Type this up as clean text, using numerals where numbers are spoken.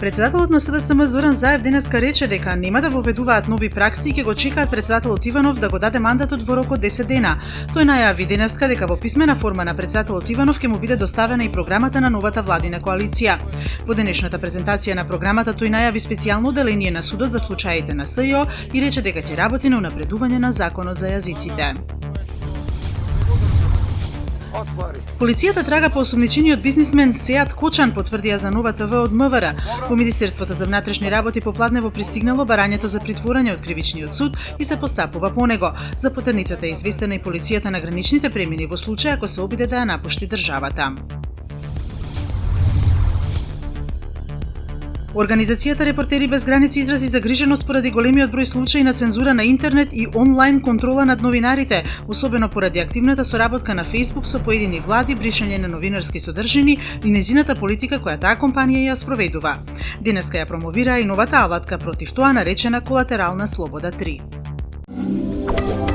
Председателот на СДСМ Зоран Заев денеска рече дека нема да воведуваат нови пракси и ќе го чекаат председателот Иванов да го даде мандатот во рок од 10 дена. Тој најави денеска дека во писмена форма на председателот Иванов ќе му биде доставена и програмата на новата владина коалиција. Во денешната презентација на програмата тој најави специјално оделение на судот за случаите на СЈО и рече дека ќе работи на унапредување на законот за јазиците. Полицијата трага по осумничениот бизнисмен Сеат Кочан, потврдија за Нова ТВ од МВР. Во Министерството за внатрешни работи попладнево пристигнало барањето за притворање од кривичниот суд и се постапува по него. За потерницата е известена и полицијата на граничните премини во случај ако се обиде да ја напушти државата. Организацијата Репортери без граници изрази загриженост поради големиот број случаи на цензура на интернет и онлайн контрола над новинарите, особено поради активната соработка на Facebook со поедини влади, бришање на новинарски содржини и незината политика која таа компанија ја спроведува. Денеска ја промовира и новата алатка против тоа наречена колатерална слобода 3.